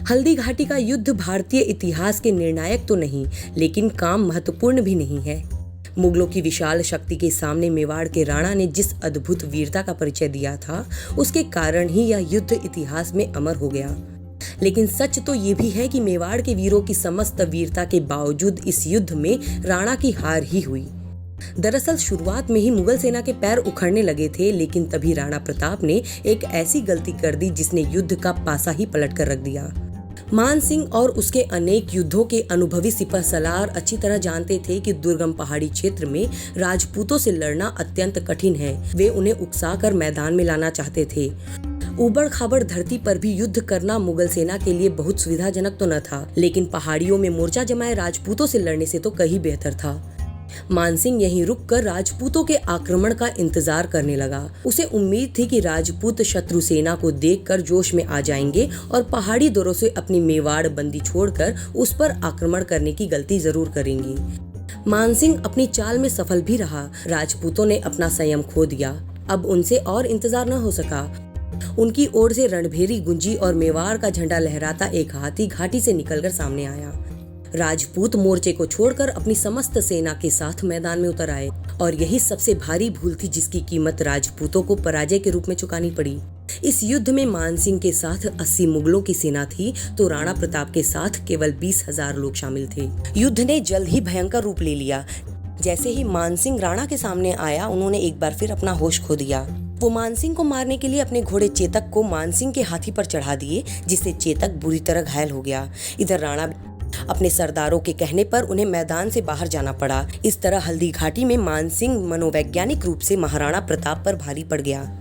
हल्दी घाटी का युद्ध भारतीय इतिहास के निर्णायक तो नहीं, लेकिन काम महत्वपूर्ण भी नहीं है। मुगलों की विशाल शक्ति के सामने मेवाड़ के राणा ने जिस अद्भुत वीरता का परिचय दिया था, उसके कारण ही यह युद्ध इतिहास में अमर हो गया। लेकिन सच तो ये भी है कि मेवाड़ के वीरों की समस्त वीरता के बावजूद इस युद्ध में राणा की हार ही हुई। दरअसल शुरुआत में ही मुगल सेना के पैर उखड़ने लगे थे, लेकिन तभी राणा प्रताप ने एक ऐसी गलती कर दी जिसने युद्ध का पासा ही पलट कर रख दिया। मान सिंह और उसके अनेक युद्धों के अनुभवी सिपह सलार अच्छी तरह जानते थे कि दुर्गम पहाड़ी क्षेत्र में राजपूतों से लड़ना अत्यंत कठिन है। वे उन्हें उकसाकर मैदान में लाना चाहते थे। उबड़ खाबड़ धरती पर भी युद्ध करना मुगल सेना के लिए बहुत सुविधाजनक तो न था, लेकिन पहाड़ियों में मोर्चा जमाए राजपूतों से लड़ने से तो कहीं बेहतर था। मानसिंह यहीं रुककर राजपूतों के आक्रमण का इंतजार करने लगा। उसे उम्मीद थी कि राजपूत शत्रु सेना को देखकर जोश में आ जाएंगे और पहाड़ी दौरों से अपनी मेवाड़ बंदी छोड़कर उस पर आक्रमण करने की गलती जरूर करेंगे। मानसिंह अपनी चाल में सफल भी रहा। राजपूतों ने अपना संयम खो दिया। अब उनसे और इंतजार न हो सका। उनकी ओर से रणभेरी गुंजी और मेवाड़ का झंडा लहराता एक हाथी घाटी से निकलकर सामने आया। राजपूत मोर्चे को छोड़कर अपनी समस्त सेना के साथ मैदान में उतर आए और यही सबसे भारी भूल थी जिसकी कीमत राजपूतों को पराजय के रूप में चुकानी पड़ी। इस युद्ध में मानसिंह के साथ 80 मुगलों की सेना थी तो राणा प्रताप के साथ केवल 20,000 लोग शामिल थे। युद्ध ने जल्द ही भयंकर रूप ले लिया। जैसे ही मानसिंह राणा के सामने आया, उन्होंने एक बार फिर अपना होश खो दिया। वो मानसिंह को मारने के लिए अपने घोड़े चेतक को मानसिंह के हाथी पर चढ़ा दिए, जिससे चेतक बुरी तरह घायल हो गया। इधर राणा अपने सरदारों के कहने पर उन्हें मैदान से बाहर जाना पड़ा। इस तरह हल्दी घाटी में मानसिंह मनोवैज्ञानिक रूप से महाराणा प्रताप पर भारी पड़ गया।